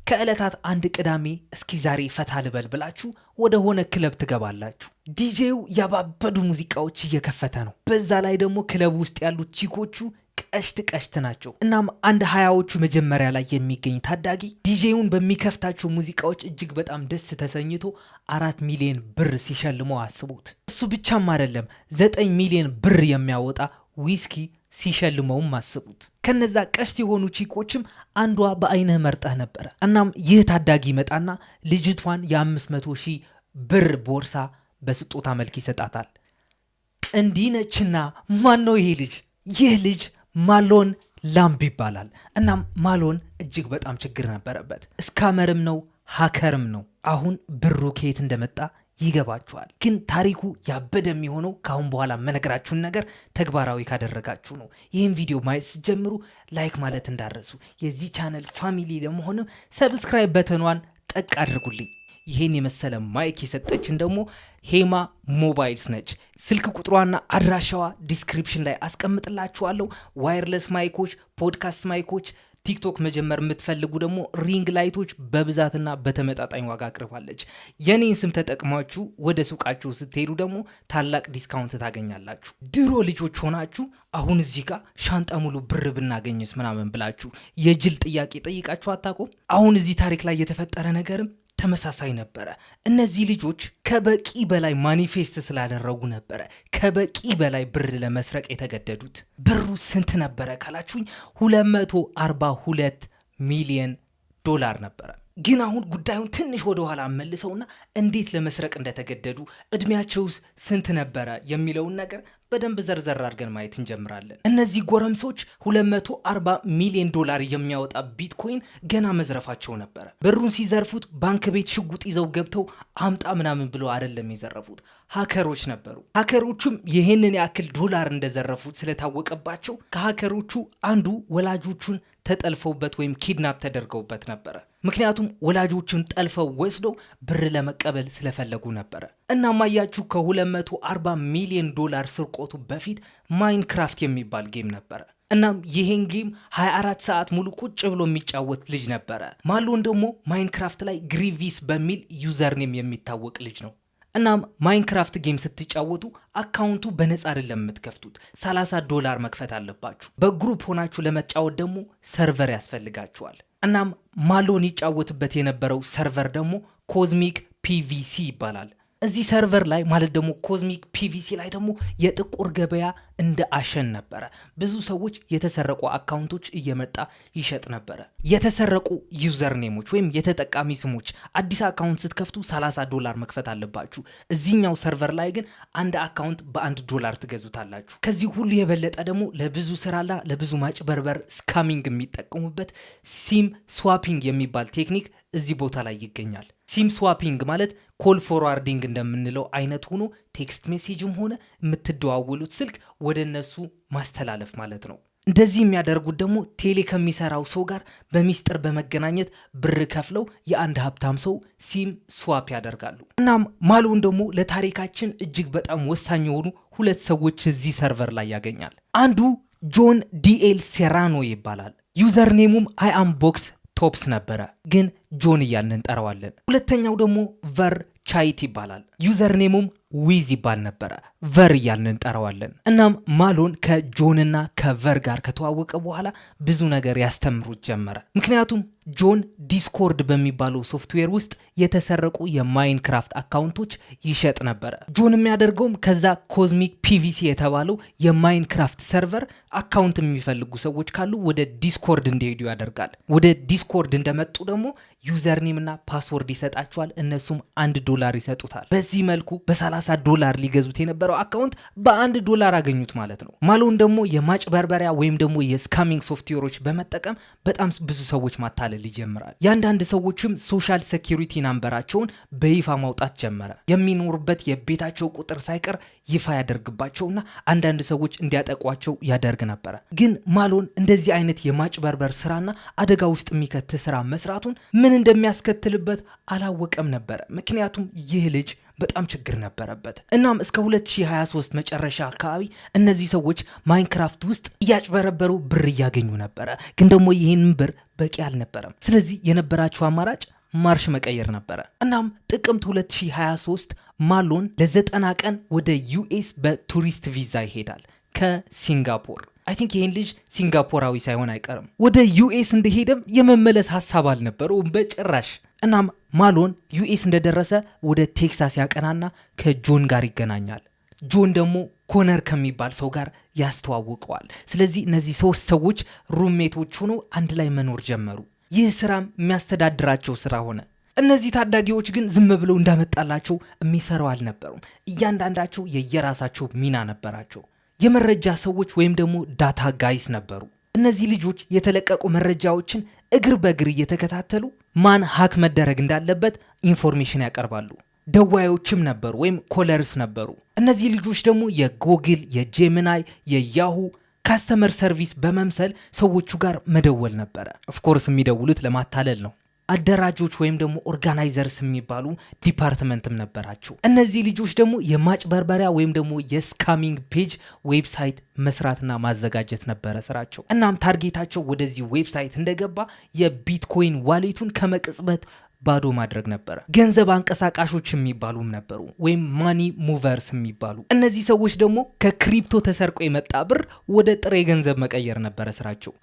ከዕለታት አንድ ቅዳሜ እስኪ ዛሬ ፈታ ልበል ብላችሁ ወደ ሆነ ክለብ ትገባላችሁ። ዲጄው ያባበዱ ሙዚቃዎች እየከፈተ ነው። በዛ ላይ ደግሞ ክለብ ውስጥ ያሉት ቺኮቹ ቀሽት ናቸው። እናም አንድ 20ዎቹ መጀመሪያ ላይ የሚገኝ ታዳጊ ዲጄውን በሚከፍታቸው ሙዚቃዎች እጅግ በጣም ደስ ተሰኝቶ 4 ሚሊዮን ብር ሲሸልመው አስቡት። እሱ ብቻም አይደለም 9 ሚሊዮን ብር የሚያወጣ ዊስኪ ሲሸልመውም አስቡት። ከነዛ ቀሽት የሆኑ ቺኮችም አንዷ በአይንህ መርጠህ ነበረ። እናም ይህ ታዳጊ መጣና ልጅቷን የ500,000 ብር ቦርሳ በስጦታ መልክ ይሰጣታል። እንዲህ ነችና ማን ነው ይሄ ልጅ? ይህ ልጅ ማሎን ላምብ ይባላል። እናም ማሎን እጅግ በጣም ችግር ነበረበት። ስካመርም ነው፣ ሃከርም ነው። አሁን ብሩ ከየት እንደመጣ ይገባችኋል። ግን ታሪኩ ያበደ የሚሆነው ካሁን በኋላ መነግራችሁን ነገር ተግባራዊ ካደረጋችሁ ነው። ይህን ቪዲዮ ማየት ሲጀምሩ ላይክ ማለት እንዳረሱ፣ የዚህ ቻነል ፋሚሊ ለመሆንም ሰብስክራይብ በተኗን ጠቅ አድርጉልኝ። ይህን የመሰለ ማይክ የሰጠችን ደግሞ ሄማ ሞባይልስ ነች። ስልክ ቁጥሯና አድራሻዋ ዲስክሪፕሽን ላይ አስቀምጥላችኋለሁ። ዋየርለስ ማይኮች፣ ፖድካስት ማይኮች፣ ቲክቶክ መጀመር የምትፈልጉ ደግሞ ሪንግ ላይቶች በብዛትና በተመጣጣኝ ዋጋ አቅርባለች። የኔን ስም ተጠቅማችሁ ወደ ሱቃችሁ ስትሄዱ ደግሞ ታላቅ ዲስካውንት ታገኛላችሁ። ድሮ ልጆች ሆናችሁ አሁን እዚህ ጋር ሻንጣ ሙሉ ብር ብናገኝስ ምናምን ብላችሁ የጅል ጥያቄ ጠይቃችሁ አታውቁም? አሁን እዚህ ታሪክ ላይ የተፈጠረ ነገርም ተመሳሳይ ነበረ። እነዚህ ልጆች ከበቂ በላይ ማኒፌስት ስላደረጉ ነበረ ከበቂ በላይ ብር ለመስረቅ የተገደዱት። ብሩ ስንት ነበረ ካላችሁኝ 242 ሚሊዮን ዶላር ነበረ። ግን አሁን ጉዳዩን ትንሽ ወደ ኋላ መልሰውና እንዴት ለመስረቅ እንደተገደዱ እድሜያቸውስ ስንት ነበረ የሚለውን ነገር በደንብ ዘርዘር አድርገን ማየት እንጀምራለን። እነዚህ ጎረምሶች 240 ሚሊዮን ዶላር የሚያወጣ ቢትኮይን ገና መዝረፋቸው ነበረ። ብሩን ሲዘርፉት ባንክ ቤት ሽጉጥ ይዘው ገብተው አምጣ ምናምን ብለው አይደለም የዘረፉት፣ ሃከሮች ነበሩ። ሃከሮቹም ይህንን ያክል ዶላር እንደዘረፉት ስለታወቀባቸው ከሃከሮቹ አንዱ ወላጆቹን ተጠልፈውበት ወይም ኪድናፕ ተደርገውበት ነበረ። ምክንያቱም ወላጆቹን ጠልፈው ወስደው ብር ለመቀበል ስለፈለጉ ነበረ። እናም አያችሁ ከ240 ሚሊዮን ዶላር ስርቆቱ በፊት ማይንክራፍት የሚባል ጌም ነበረ። እናም ይሄን ጌም 24 ሰዓት ሙሉ ቁጭ ብሎ የሚጫወት ልጅ ነበረ። ማሎን ደግሞ ማይንክራፍት ላይ ግሪቪስ በሚል ዩዘርኔም የሚታወቅ ልጅ ነው። እናም ማይንክራፍት ጌም ስትጫወቱ አካውንቱ በነፃ አይደለም የምትከፍቱት፣ $30 መክፈት አለባችሁ። በግሩፕ ሆናችሁ ለመጫወት ደግሞ ሰርቨር ያስፈልጋችኋል። እናም ማሎን ይጫወትበት የነበረው ሰርቨር ደግሞ ኮዝሚክ ፒቪሲ ይባላል። እዚህ ሰርቨር ላይ ማለት ደግሞ ኮዝሚክ ፒቪሲ ላይ ደግሞ የጥቁር ገበያ እንደ አሸን ነበረ። ብዙ ሰዎች የተሰረቁ አካውንቶች እየመጣ ይሸጥ ነበረ። የተሰረቁ ዩዘርኔሞች ወይም የተጠቃሚ ስሞች አዲስ አካውንት ስትከፍቱ $30 መክፈት አለባችሁ። እዚህኛው ሰርቨር ላይ ግን አንድ አካውንት $1 ትገዙታላችሁ። ከዚህ ሁሉ የበለጠ ደግሞ ለብዙ ስራና ለብዙ ማጭበርበር ስካሚንግ የሚጠቀሙበት ሲም ስዋፒንግ የሚባል ቴክኒክ እዚህ ቦታ ላይ ይገኛል። ሲም ስዋፒንግ ማለት ኮል ፎርዋርዲንግ እንደምንለው አይነት ሆኖ ቴክስት ሜሴጅም ሆነ የምትደዋወሉት ስልክ ወደ እነሱ ማስተላለፍ ማለት ነው። እንደዚህ የሚያደርጉት ደግሞ ቴሌ ከሚሰራው ሰው ጋር በሚስጥር በመገናኘት ብር ከፍለው የአንድ ሀብታም ሰው ሲም ስዋፕ ያደርጋሉ። እናም ማሎን ደግሞ ለታሪካችን እጅግ በጣም ወሳኝ የሆኑ 2 ሰዎች እዚህ ሰርቨር ላይ ያገኛል። አንዱ ጆን ዲኤል ሴራኖ ይባላል። ዩዘርኔሙም አም ቦክስ ቶፕስ ነበረ፣ ግን ጆን እያልን እንጠራዋለን። ሁለተኛው ደግሞ ቨር ቻይት ይባላል። ዩዘርኔሙም ዊዝ ይባል ነበረ፣ ቨር እያልን እንጠራዋለን። እናም ማሎን ከጆንና ከቨር ጋር ከተዋወቀ በኋላ ብዙ ነገር ያስተምሩት ጀመረ። ምክንያቱም ጆን ዲስኮርድ በሚባለው ሶፍትዌር ውስጥ የተሰረቁ የማይንክራፍት አካውንቶች ይሸጥ ነበረ። ጆን የሚያደርገውም ከዛ ኮዝሚክ ፒቪሲ የተባለው የማይንክራፍት ሰርቨር አካውንት የሚፈልጉ ሰዎች ካሉ ወደ ዲስኮርድ እንዲሄዱ ያደርጋል። ወደ ዲስኮርድ እንደመጡ ደግሞ ዩዘርኔም እና ፓስወርድ ይሰጣቸዋል። እነሱም $1 ይሰጡታል። በዚህ መልኩ $30 ሊገዙት የነበረው አካውንት $1 አገኙት ማለት ነው። ማሎን ደግሞ የማጭበርበሪያ ወይም ደግሞ የስካሚንግ ሶፍትዌሮች በመጠቀም በጣም ብዙ ሰዎች ማታለል ይጀምራል። የአንዳንድ ሰዎችም ሶሻል ሴኪሪቲ ናምበራቸውን በይፋ ማውጣት ጀመረ። የሚኖሩበት የቤታቸው ቁጥር ሳይቀር ይፋ ያደርግባቸውና አንዳንድ ሰዎች እንዲያጠቋቸው ያደርግ ነበረ። ግን ማሎን እንደዚህ አይነት የማጭበርበር ስራና አደጋ ውስጥ የሚከት ስራ መስራቱን ምን እንደሚያስከትልበት አላወቀም ነበረ። ምክንያቱም ይህ ልጅ በጣም ችግር ነበረበት። እናም እስከ 2023 መጨረሻ አካባቢ እነዚህ ሰዎች ማይንክራፍት ውስጥ እያጭበረበሩ ብር እያገኙ ነበረ። ግን ደግሞ ይህንን ብር በቂ አልነበረም። ስለዚህ የነበራቸው አማራጭ ማርሽ መቀየር ነበረ። እናም ጥቅምት 2023 ማሎን ለ90 ቀን ወደ ዩኤስ በቱሪስት ቪዛ ይሄዳል ከሲንጋፖር። አይ ቲንክ ይህን ልጅ ሲንጋፖራዊ ሳይሆን አይቀርም። ወደ ዩኤስ እንደሄደም የመመለስ ሀሳብ አልነበረውም በጭራሽ። እናም ማሎን ዩኤስ እንደደረሰ ወደ ቴክሳስ ያቀናና ከጆን ጋር ይገናኛል። ጆን ደግሞ ኮነር ከሚባል ሰው ጋር ያስተዋውቀዋል። ስለዚህ እነዚህ 3 ሰዎች ሩሜቶች ሆነው አንድ ላይ መኖር ጀመሩ። ይህ ስራም የሚያስተዳድራቸው ስራ ሆነ። እነዚህ ታዳጊዎች ግን ዝም ብለው እንዳመጣላቸው የሚሰራው አልነበሩም። እያንዳንዳቸው የየራሳቸው ሚና ነበራቸው። የመረጃ ሰዎች ወይም ደግሞ ዳታ ጋይስ ነበሩ። እነዚህ ልጆች የተለቀቁ መረጃዎችን እግር በእግር እየተከታተሉ ማን ሀክ መደረግ እንዳለበት ኢንፎርሜሽን ያቀርባሉ። ደዋዮችም ነበሩ ወይም ኮለርስ ነበሩ። እነዚህ ልጆች ደግሞ የጎግል፣ የጄሚናይ፣ የያሁ ካስተመር ሰርቪስ በመምሰል ሰዎቹ ጋር መደወል ነበረ። ኦፍኮርስ የሚደውሉት ለማታለል ነው። አደራጆች ወይም ደግሞ ኦርጋናይዘርስ የሚባሉ ዲፓርትመንትም ነበራቸው። እነዚህ ልጆች ደግሞ የማጭበርበሪያ ወይም ደግሞ የስካሚንግ ፔጅ ዌብሳይት መስራትና ማዘጋጀት ነበረ ስራቸው። እናም ታርጌታቸው ወደዚህ ዌብሳይት እንደገባ የቢትኮይን ዋሌቱን ከመቅጽበት ባዶ ማድረግ ነበረ። ገንዘብ አንቀሳቃሾች የሚባሉም ነበሩ ወይም ማኒ ሙቨርስ የሚባሉ። እነዚህ ሰዎች ደግሞ ከክሪፕቶ ተሰርቆ የመጣ ብር ወደ ጥሬ ገንዘብ መቀየር ነበረ ስራቸው።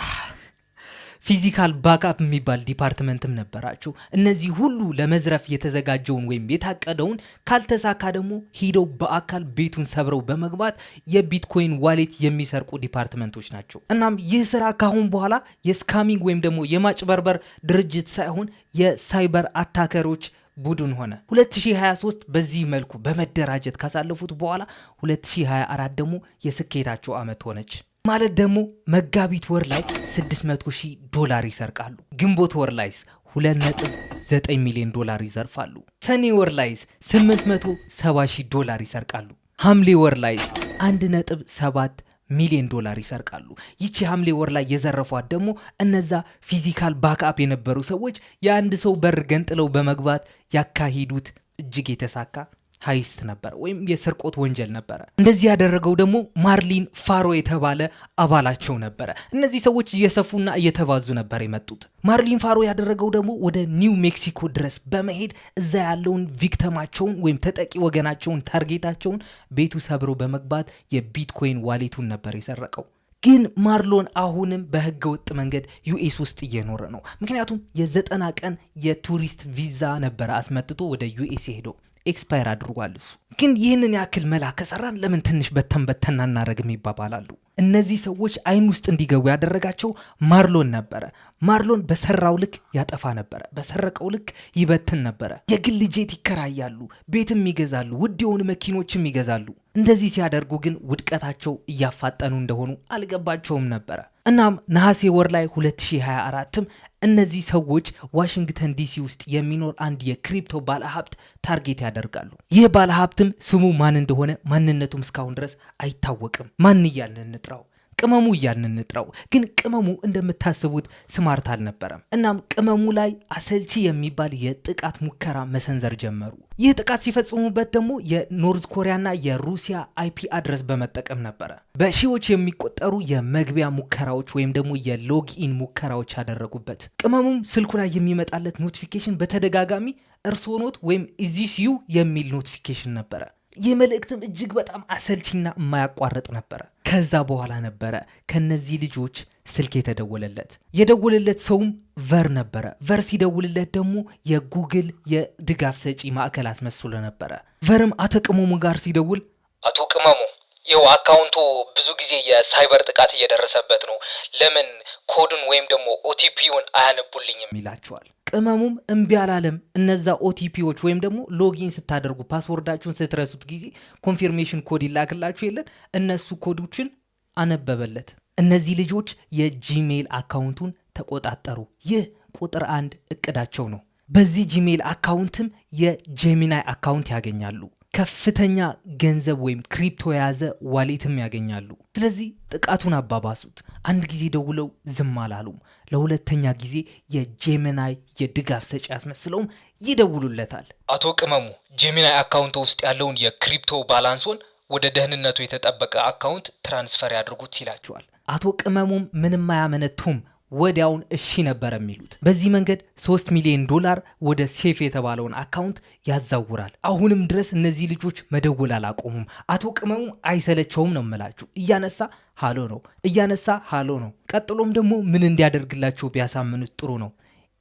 ፊዚካል ባክአፕ የሚባል ዲፓርትመንትም ነበራቸው። እነዚህ ሁሉ ለመዝረፍ የተዘጋጀውን ወይም የታቀደውን ካልተሳካ ደግሞ ሂደው በአካል ቤቱን ሰብረው በመግባት የቢትኮይን ዋሌት የሚሰርቁ ዲፓርትመንቶች ናቸው። እናም ይህ ስራ ካሁን በኋላ የስካሚንግ ወይም ደግሞ የማጭበርበር ድርጅት ሳይሆን የሳይበር አታከሮች ቡድን ሆነ። 2023 በዚህ መልኩ በመደራጀት ካሳለፉት በኋላ 2024 ደግሞ የስኬታቸው ዓመት ሆነች። ማለት ደግሞ መጋቢት ወር ላይ $600,000 ይሰርቃሉ። ግንቦት ወር ላይስ $2.9 ሚሊዮን ይዘርፋሉ። ሰኔ ወር ላይስ $870,000 ይሰርቃሉ። ሐምሌ ወር ላይስ $1.7 ሚሊዮን ይሰርቃሉ። ይቺ ሐምሌ ወር ላይ የዘረፏት ደግሞ እነዛ ፊዚካል ባክአፕ የነበሩ ሰዎች የአንድ ሰው በር ገንጥለው በመግባት ያካሂዱት እጅግ የተሳካ ሃይስት ነበር ወይም የስርቆት ወንጀል ነበረ። እንደዚህ ያደረገው ደግሞ ማርሊን ፋሮ የተባለ አባላቸው ነበረ። እነዚህ ሰዎች እየሰፉና እየተባዙ ነበር የመጡት። ማርሊን ፋሮ ያደረገው ደግሞ ወደ ኒው ሜክሲኮ ድረስ በመሄድ እዛ ያለውን ቪክተማቸውን ወይም ተጠቂ ወገናቸውን ታርጌታቸውን ቤቱ ሰብሮ በመግባት የቢትኮይን ዋሌቱን ነበር የሰረቀው። ግን ማርሎን አሁንም በህገ ወጥ መንገድ ዩኤስ ውስጥ እየኖረ ነው። ምክንያቱም የ90 ቀን የቱሪስት ቪዛ ነበረ አስመጥቶ ወደ ዩኤስ ሄደው ኤክስፓየር አድርጓል። እሱ ግን ይህንን ያክል መላ ከሰራን ለምን ትንሽ በተን እናናረግም ይባባላሉ። እነዚህ ሰዎች አይን ውስጥ እንዲገቡ ያደረጋቸው ማርሎን ነበረ። ማርሎን በሰራው ልክ ያጠፋ ነበረ፣ በሰረቀው ልክ ይበትን ነበረ። የግል ጄት ይከራያሉ፣ ቤትም ይገዛሉ፣ ውድ የሆኑ መኪኖችም ይገዛሉ። እንደዚህ ሲያደርጉ ግን ውድቀታቸው እያፋጠኑ እንደሆኑ አልገባቸውም ነበረ። እናም ነሐሴ ወር ላይ 2024ም እነዚህ ሰዎች ዋሽንግተን ዲሲ ውስጥ የሚኖር አንድ የክሪፕቶ ባለሀብት ታርጌት ያደርጋሉ። ይህ ባለሀብትም ስሙ ማን እንደሆነ ማንነቱም እስካሁን ድረስ አይታወቅም። ማን እያልን እንጥራው? ቅመሙ እያልን እንጥራው። ግን ቅመሙ እንደምታስቡት ስማርት አልነበረም። እናም ቅመሙ ላይ አሰልቺ የሚባል የጥቃት ሙከራ መሰንዘር ጀመሩ። ይህ ጥቃት ሲፈጽሙበት ደግሞ የኖርዝ ኮሪያና የሩሲያ አይፒ አድረስ በመጠቀም ነበረ። በሺዎች የሚቆጠሩ የመግቢያ ሙከራዎች ወይም ደግሞ የሎጊን ሙከራዎች ያደረጉበት። ቅመሙም ስልኩ ላይ የሚመጣለት ኖቲፊኬሽን በተደጋጋሚ እርሶኖት ወይም ኢዚሲዩ የሚል ኖቲፊኬሽን ነበረ። ይህ መልእክትም እጅግ በጣም አሰልቺና የማያቋርጥ ነበረ። ከዛ በኋላ ነበረ ከነዚህ ልጆች ስልክ የደወለለት ሰውም ቨር ነበረ። ቨር ሲደውልለት ደግሞ የጉግል የድጋፍ ሰጪ ማዕከል አስመስሎ ነበረ። ቨርም አቶ ቅመሙ ጋር ሲደውል አቶ ቅመሙ ይኸው አካውንቱ ብዙ ጊዜ የሳይበር ጥቃት እየደረሰበት ነው፣ ለምን ኮዱን ወይም ደግሞ ኦቲፒውን አያነቡልኝም ይላቸዋል። ቅመሙም እምቢ አላለም። እነዛ ኦቲፒዎች ወይም ደግሞ ሎጊን ስታደርጉ ፓስወርዳችሁን ስትረሱት ጊዜ ኮንፊርሜሽን ኮድ ይላክላችሁ የለን፣ እነሱ ኮዶችን አነበበለት። እነዚህ ልጆች የጂሜል አካውንቱን ተቆጣጠሩ። ይህ ቁጥር 1 እቅዳቸው ነው። በዚህ ጂሜል አካውንትም የጄሚናይ አካውንት ያገኛሉ። ከፍተኛ ገንዘብ ወይም ክሪፕቶ የያዘ ዋሌትም ያገኛሉ። ስለዚህ ጥቃቱን አባባሱት። አንድ ጊዜ ደውለው ዝም አላሉም። ለሁለተኛ ጊዜ የጄሚናይ የድጋፍ ሰጪ አስመስለውም ይደውሉለታል። አቶ ቅመሙ ጄሚናይ አካውንት ውስጥ ያለውን የክሪፕቶ ባላንሶን ወደ ደህንነቱ የተጠበቀ አካውንት ትራንስፈር ያድርጉት ይላቸዋል። አቶ ቅመሙም ምንም አያመነቱም። ወዲያውን እሺ ነበር የሚሉት። በዚህ መንገድ $3 ሚሊዮን ወደ ሴፍ የተባለውን አካውንት ያዛውራል። አሁንም ድረስ እነዚህ ልጆች መደወል አላቆሙም። አቶ ቅመሙ አይሰለቸውም ነው የምላችሁ። እያነሳ ሃሎ ነው፣ እያነሳ ሃሎ ነው። ቀጥሎም ደግሞ ምን እንዲያደርግላቸው ቢያሳምኑት ጥሩ ነው።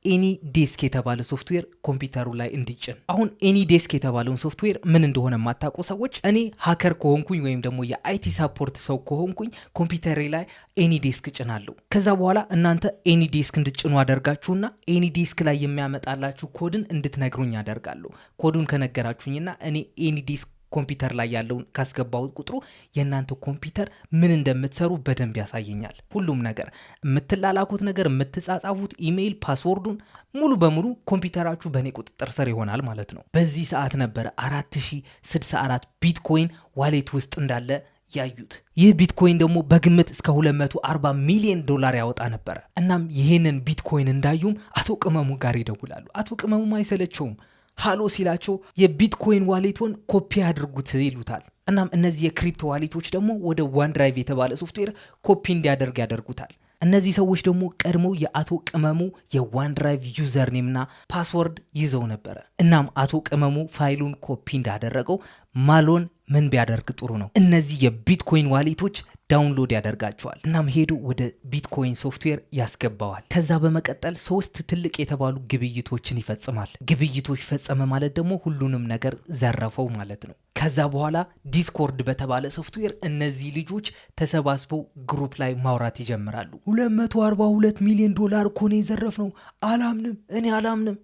ኤኒ ዴስክ የተባለ ሶፍትዌር ኮምፒውተሩ ላይ እንዲጭን። አሁን ኤኒ ዴስክ የተባለውን ሶፍትዌር ምን እንደሆነ የማታውቁ ሰዎች፣ እኔ ሀከር ከሆንኩኝ ወይም ደግሞ የአይቲ ሳፖርት ሰው ከሆንኩኝ ኮምፒውተሬ ላይ ኤኒ ዴስክ ጭናለሁ። ከዛ በኋላ እናንተ ኤኒ ዴስክ እንድትጭኑ አደርጋችሁና ኤኒ ዴስክ ላይ የሚያመጣላችሁ ኮድን እንድትነግሩኝ አደርጋለሁ። ኮዱን ከነገራችሁኝና እኔ ኤኒ ዴስክ ኮምፒውተር ላይ ያለውን ካስገባው ቁጥሩ የእናንተ ኮምፒውተር ምን እንደምትሰሩ በደንብ ያሳየኛል። ሁሉም ነገር የምትላላኩት ነገር፣ የምትጻጻፉት ኢሜይል፣ ፓስወርዱን ሙሉ በሙሉ ኮምፒውተራችሁ በእኔ ቁጥጥር ስር ይሆናል ማለት ነው። በዚህ ሰዓት ነበረ 4064 ቢትኮይን ዋሌት ውስጥ እንዳለ ያዩት። ይህ ቢትኮይን ደግሞ በግምት እስከ $240 ሚሊዮን ያወጣ ነበረ። እናም ይህንን ቢትኮይን እንዳዩም አቶ ቅመሙ ጋር ይደውላሉ። አቶ ቅመሙ አይሰለቸውም። ሃሎ ሲላቸው የቢትኮይን ዋሌቶን ኮፒ አድርጉት ይሉታል። እናም እነዚህ የክሪፕቶ ዋሌቶች ደግሞ ወደ ዋን ድራይቭ የተባለ ሶፍትዌር ኮፒ እንዲያደርግ ያደርጉታል። እነዚህ ሰዎች ደግሞ ቀድሞ የአቶ ቅመሙ የዋን ድራይቭ ዩዘር ኔምና ፓስወርድ ይዘው ነበረ። እናም አቶ ቅመሙ ፋይሉን ኮፒ እንዳደረገው ማሎን ምን ቢያደርግ ጥሩ ነው? እነዚህ የቢትኮይን ዋሌቶች ዳውንሎድ ያደርጋቸዋል። እናም ሄዱ ወደ ቢትኮይን ሶፍትዌር ያስገባዋል። ከዛ በመቀጠል 3 ትልቅ የተባሉ ግብይቶችን ይፈጽማል። ግብይቶች ፈጸመ ማለት ደግሞ ሁሉንም ነገር ዘረፈው ማለት ነው። ከዛ በኋላ ዲስኮርድ በተባለ ሶፍትዌር እነዚህ ልጆች ተሰባስበው ግሩፕ ላይ ማውራት ይጀምራሉ። $242 ሚሊዮን እኮ ነው የዘረፍነው፣ አላምንም፣ እኔ አላምንም።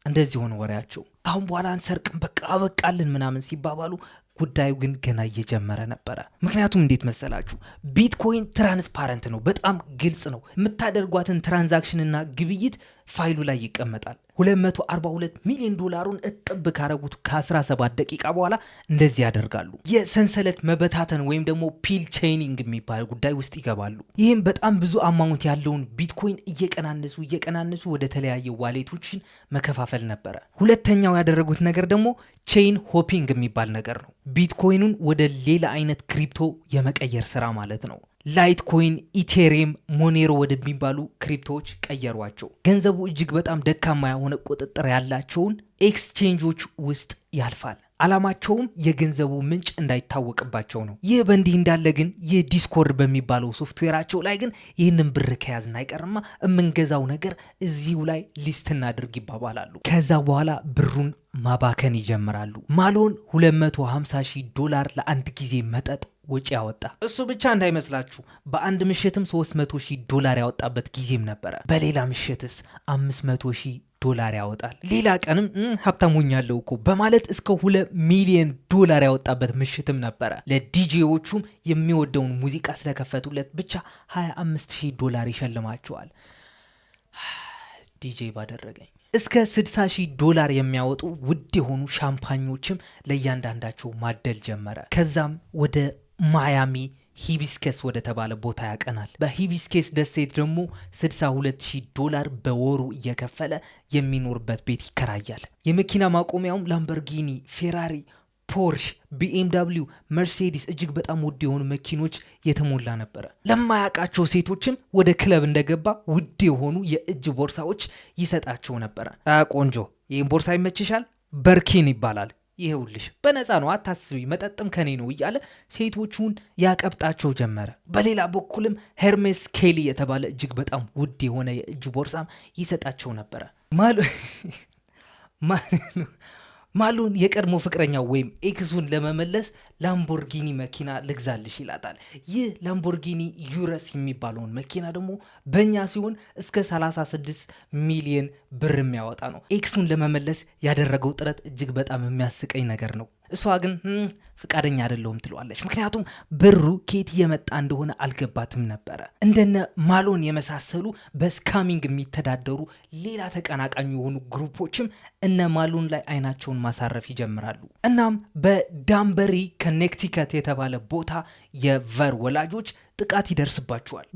እንደዚህ ሆነ ወሬያቸው። አሁን በኋላ አንሰርቅም፣ በቃ አበቃልን ምናምን ሲባባሉ ጉዳዩ ግን ገና እየጀመረ ነበረ። ምክንያቱም እንዴት መሰላችሁ? ቢትኮይን ትራንስፓረንት ነው፣ በጣም ግልጽ ነው። የምታደርጓትን ትራንዛክሽንና ግብይት ፋይሉ ላይ ይቀመጣል። $242 ሚሊዮን እጥብ ካረጉት ከ17 ደቂቃ በኋላ እንደዚህ ያደርጋሉ። የሰንሰለት መበታተን ወይም ደግሞ ፒል ቼይኒንግ የሚባል ጉዳይ ውስጥ ይገባሉ። ይህም በጣም ብዙ አማውንት ያለውን ቢትኮይን እየቀናነሱ ወደ ተለያየ ዋሌቶችን መከፋፈል ነበረ። ሁለተኛው ያደረጉት ነገር ደግሞ ቼይን ሆፒንግ የሚባል ነገር ነው። ቢትኮይኑን ወደ ሌላ አይነት ክሪፕቶ የመቀየር ስራ ማለት ነው። ላይት ኮይን፣ ኢቴሪየም፣ ሞኔሮ ወደሚባሉ ክሪፕቶዎች ቀየሯቸው። ገንዘቡ እጅግ በጣም ደካማ የሆነ ቁጥጥር ያላቸውን ኤክስቼንጆች ውስጥ ያልፋል። አላማቸውም የገንዘቡ ምንጭ እንዳይታወቅባቸው ነው። ይህ በእንዲህ እንዳለ ግን ይህ ዲስኮርድ በሚባለው ሶፍትዌራቸው ላይ ግን ይህንን ብር ከያዝን አይቀርማ የምንገዛው ነገር እዚሁ ላይ ሊስት እናድርግ ይባባላሉ። ከዛ በኋላ ብሩን ማባከን ይጀምራሉ። ማሎን $250,000 ለአንድ ጊዜ መጠጥ ወጪ ያወጣ። እሱ ብቻ እንዳይመስላችሁ በአንድ ምሽትም $300,000 ያወጣበት ጊዜም ነበረ። በሌላ ምሽትስ $500,000 ያወጣል። ሌላ ቀንም ሀብታሞኛለሁ እኮ በማለት እስከ $2 ሚሊዮን ያወጣበት ምሽትም ነበረ። ለዲጄዎቹም የሚወደውን ሙዚቃ ስለከፈቱለት ብቻ $25,000 ይሸልማቸዋል። ዲጄ ባደረገኝ። እስከ $60,000 የሚያወጡ ውድ የሆኑ ሻምፓኞችም ለእያንዳንዳቸው ማደል ጀመረ። ከዛም ወደ ማያሚ ሂቢስከስ ወደ ተባለ ቦታ ያቀናል። በሂቢስከስ ደሴት ደግሞ $62,000 በወሩ እየከፈለ የሚኖርበት ቤት ይከራያል። የመኪና ማቆሚያውም ላምበርጊኒ፣ ፌራሪ፣ ፖርሽ፣ ቢኤምደብሊው፣ መርሴዲስ እጅግ በጣም ውድ የሆኑ መኪኖች የተሞላ ነበረ። ለማያውቃቸው ሴቶችም ወደ ክለብ እንደገባ ውድ የሆኑ የእጅ ቦርሳዎች ይሰጣቸው ነበረ። ቆንጆ ይህን ቦርሳ ይመችሻል? በርኪን ይባላል። ይሄውልሽ በነፃ ነው፣ አታስቢ፣ መጠጥም ከኔ ነው እያለ ሴቶቹን ያቀብጣቸው ጀመረ። በሌላ በኩልም ሄርሜስ ኬሊ የተባለ እጅግ በጣም ውድ የሆነ የእጅ ቦርሳም ይሰጣቸው ነበረ። ማሎን የቀድሞ ፍቅረኛው ወይም ኤክሱን ለመመለስ ላምቦርጊኒ መኪና ልግዛልሽ ይላታል። ይህ ላምቦርጊኒ ዩረስ የሚባለውን መኪና ደግሞ በእኛ ሲሆን እስከ 36 ሚሊዮን ብር የሚያወጣ ነው። ኤክሱን ለመመለስ ያደረገው ጥረት እጅግ በጣም የሚያስቀኝ ነገር ነው። እሷ ግን ፍቃደኛ አይደለሁም ትለዋለች። ምክንያቱም ብሩ ከየት እየመጣ እንደሆነ አልገባትም ነበረ። እንደነ ማሎን የመሳሰሉ በስካሚንግ የሚተዳደሩ ሌላ ተቀናቃኝ የሆኑ ግሩፖችም እነ ማሎን ላይ አይናቸውን ማሳረፍ ይጀምራሉ። እናም በዳንበሪ ከኔክቲከት የተባለ ቦታ የቨር ወላጆች ጥቃት ይደርስባቸዋል።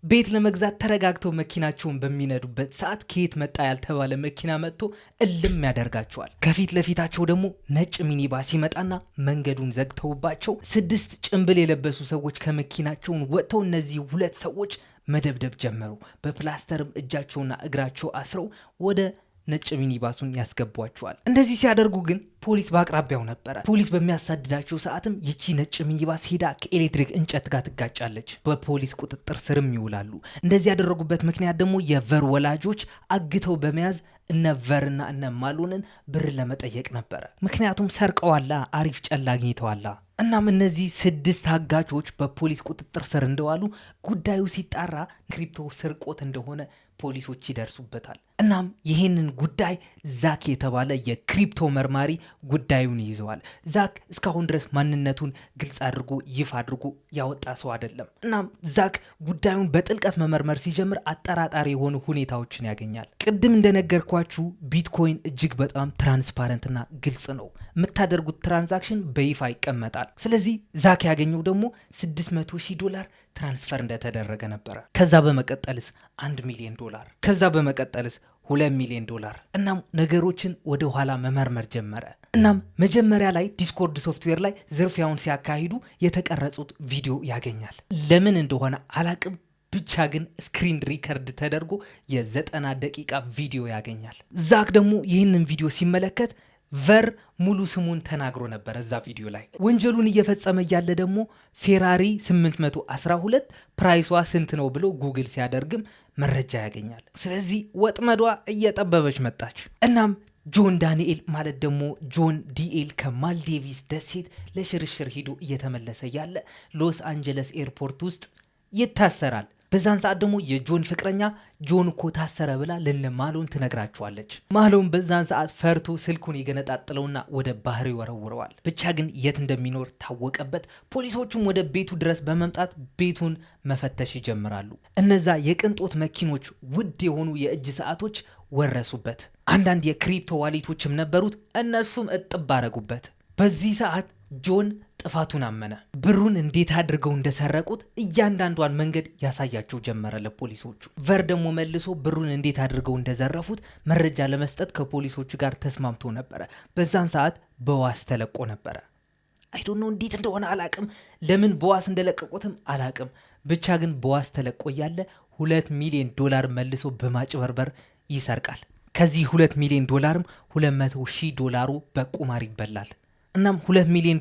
ቤት ለመግዛት ተረጋግተው መኪናቸውን በሚነዱበት ሰዓት ከየት መጣ ያልተባለ መኪና መጥቶ እልም ያደርጋቸዋል። ከፊት ለፊታቸው ደግሞ ነጭ ሚኒባስ ይመጣና መንገዱን ዘግተውባቸው 6 ጭንብል የለበሱ ሰዎች ከመኪናቸውን ወጥተው እነዚህ 2 ሰዎች መደብደብ ጀመሩ። በፕላስተርም እጃቸውና እግራቸው አስረው ወደ ነጭ ሚኒባሱን ያስገቧቸዋል። እንደዚህ ሲያደርጉ ግን ፖሊስ በአቅራቢያው ነበረ። ፖሊስ በሚያሳድዳቸው ሰዓትም ይቺ ነጭ ሚኒባስ ሄዳ ከኤሌክትሪክ እንጨት ጋር ትጋጫለች። በፖሊስ ቁጥጥር ስርም ይውላሉ። እንደዚህ ያደረጉበት ምክንያት ደግሞ የቨር ወላጆች አግተው በመያዝ እነ ቨርና እነ ማሎንን ብር ለመጠየቅ ነበረ። ምክንያቱም ሰርቀዋላ፣ አሪፍ ጨላ አግኝተዋላ። እናም እነዚህ 6 አጋቾች በፖሊስ ቁጥጥር ስር እንደዋሉ ጉዳዩ ሲጣራ ክሪፕቶ ስርቆት እንደሆነ ፖሊሶች ይደርሱበታል። እናም ይህንን ጉዳይ ዛክ የተባለ የክሪፕቶ መርማሪ ጉዳዩን ይዘዋል። ዛክ እስካሁን ድረስ ማንነቱን ግልጽ አድርጎ ይፋ አድርጎ ያወጣ ሰው አይደለም። እናም ዛክ ጉዳዩን በጥልቀት መመርመር ሲጀምር አጠራጣሪ የሆኑ ሁኔታዎችን ያገኛል። ቅድም እንደነገርኳችሁ ቢትኮይን እጅግ በጣም ትራንስፓረንትና ግልጽ ነው። የምታደርጉት ትራንዛክሽን በይፋ ይቀመጣል። ስለዚህ ዛክ ያገኘው ደግሞ $600,000 ትራንስፈር እንደተደረገ ነበረ። ከዛ በመቀጠልስ $1 ሚሊዮን፣ ከዛ በመቀጠልስ $2 ሚሊዮን። እናም ነገሮችን ወደ ኋላ መመርመር ጀመረ። እናም መጀመሪያ ላይ ዲስኮርድ ሶፍትዌር ላይ ዝርፊያውን ሲያካሂዱ የተቀረጹት ቪዲዮ ያገኛል። ለምን እንደሆነ አላቅም፣ ብቻ ግን ስክሪን ሪከርድ ተደርጎ የ90 ደቂቃ ቪዲዮ ያገኛል። ዛክ ደግሞ ይህንን ቪዲዮ ሲመለከት ቨር ሙሉ ስሙን ተናግሮ ነበር እዛ ቪዲዮ ላይ። ወንጀሉን እየፈጸመ እያለ ደግሞ ፌራሪ 812 ፕራይሷ ስንት ነው ብሎ ጉግል ሲያደርግም መረጃ ያገኛል። ስለዚህ ወጥመዷ እየጠበበች መጣች። እናም ጆን ዳንኤል ማለት ደግሞ ጆን ዲኤል ከማልዲቭስ ደሴት ለሽርሽር ሂዶ እየተመለሰ ያለ ሎስ አንጀለስ ኤርፖርት ውስጥ ይታሰራል። በዛን ሰዓት ደግሞ የጆን ፍቅረኛ ጆን እኮ ታሰረ ብላ ለማሎን ትነግራቸዋለች። ማሎን በዛን ሰዓት ፈርቶ ስልኩን የገነጣጥለውና ወደ ባህር ይወረውረዋል። ብቻ ግን የት እንደሚኖር ታወቀበት። ፖሊሶቹም ወደ ቤቱ ድረስ በመምጣት ቤቱን መፈተሽ ይጀምራሉ። እነዛ የቅንጦት መኪኖች፣ ውድ የሆኑ የእጅ ሰዓቶች ወረሱበት። አንዳንድ የክሪፕቶ ዋሌቶችም ነበሩት፣ እነሱም እጥብ አረጉበት። በዚህ ሰዓት ጆን ጥፋቱን አመነ። ብሩን እንዴት አድርገው እንደሰረቁት እያንዳንዷን መንገድ ያሳያቸው ጀመረ ለፖሊሶቹ። ቨር ደግሞ መልሶ ብሩን እንዴት አድርገው እንደዘረፉት መረጃ ለመስጠት ከፖሊሶቹ ጋር ተስማምቶ ነበረ። በዛን ሰዓት በዋስ ተለቆ ነበረ። አይዶኖ እንዴት እንደሆነ አላቅም፣ ለምን በዋስ እንደለቀቁትም አላቅም። ብቻ ግን በዋስ ተለቆ ያለ $2 ሚሊዮን መልሶ በማጭበርበር ይሰርቃል። ከዚህ $2 ሚሊዮን $200,000 በቁማር ይበላል። እናም $2 ሚሊዮን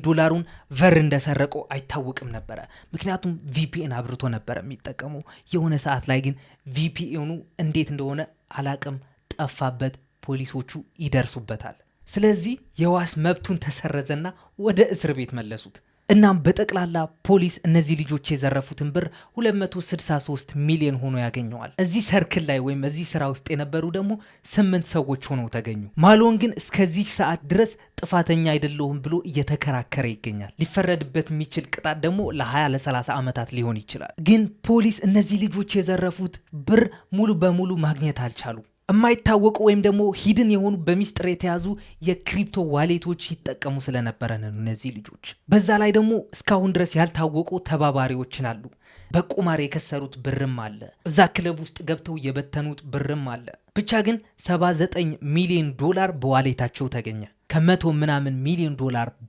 ቨር እንደሰረቀው አይታወቅም ነበረ። ምክንያቱም ቪፒኤን አብርቶ ነበረ የሚጠቀመው። የሆነ ሰዓት ላይ ግን ቪፒኤኑ እንዴት እንደሆነ አላቅም ጠፋበት። ፖሊሶቹ ይደርሱበታል። ስለዚህ የዋስ መብቱን ተሰረዘና ወደ እስር ቤት መለሱት። እናም በጠቅላላ ፖሊስ እነዚህ ልጆች የዘረፉትን ብር 263 ሚሊዮን ሆኖ ያገኘዋል። እዚህ ሰርክል ላይ ወይም እዚህ ስራ ውስጥ የነበሩ ደግሞ 8 ሰዎች ሆነው ተገኙ። ማሎን ግን እስከዚህ ሰዓት ድረስ ጥፋተኛ አይደለሁም ብሎ እየተከራከረ ይገኛል። ሊፈረድበት የሚችል ቅጣት ደግሞ ለ20 ለ30 ዓመታት ሊሆን ይችላል። ግን ፖሊስ እነዚህ ልጆች የዘረፉት ብር ሙሉ በሙሉ ማግኘት አልቻሉ። የማይታወቁ ወይም ደግሞ ሂድን የሆኑ በሚስጥር የተያዙ የክሪፕቶ ዋሌቶች ይጠቀሙ ስለነበረ ነው እነዚህ ልጆች። በዛ ላይ ደግሞ እስካሁን ድረስ ያልታወቁ ተባባሪዎችን አሉ። በቁማር የከሰሩት ብርም አለ። እዛ ክለብ ውስጥ ገብተው የበተኑት ብርም አለ። ብቻ ግን $79 ሚሊዮን በዋሌታቸው ተገኘ። ከ100 ምናምን ሚሊዮን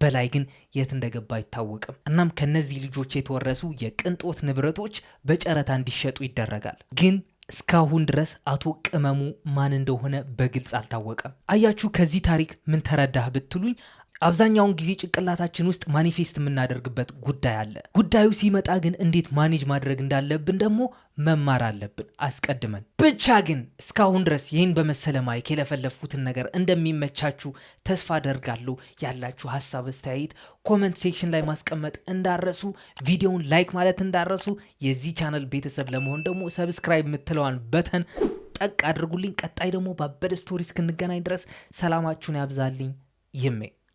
በላይ ግን የት እንደገባ አይታወቅም። እናም ከነዚህ ልጆች የተወረሱ የቅንጦት ንብረቶች በጨረታ እንዲሸጡ ይደረጋል። ግን እስካሁን ድረስ አቶ ቅመሙ ማን እንደሆነ በግልጽ አልታወቀም። አያችሁ፣ ከዚህ ታሪክ ምን ተረዳህ ብትሉኝ፣ አብዛኛውን ጊዜ ጭንቅላታችን ውስጥ ማኒፌስት የምናደርግበት ጉዳይ አለ። ጉዳዩ ሲመጣ ግን እንዴት ማኔጅ ማድረግ እንዳለብን ደግሞ መማር አለብን አስቀድመን። ብቻ ግን እስካሁን ድረስ ይህን በመሰለ ማይክ የለፈለፍኩትን ነገር እንደሚመቻችሁ ተስፋ አደርጋለሁ። ያላችሁ ሀሳብ አስተያየት ኮመንት ሴክሽን ላይ ማስቀመጥ እንዳረሱ፣ ቪዲዮውን ላይክ ማለት እንዳረሱ። የዚህ ቻናል ቤተሰብ ለመሆን ደግሞ ሰብስክራይብ የምትለዋን በተን ጠቅ አድርጉልኝ። ቀጣይ ደግሞ ባበደ ስቶሪ እስክንገናኝ ድረስ ሰላማችሁን ያብዛልኝ። ይሜ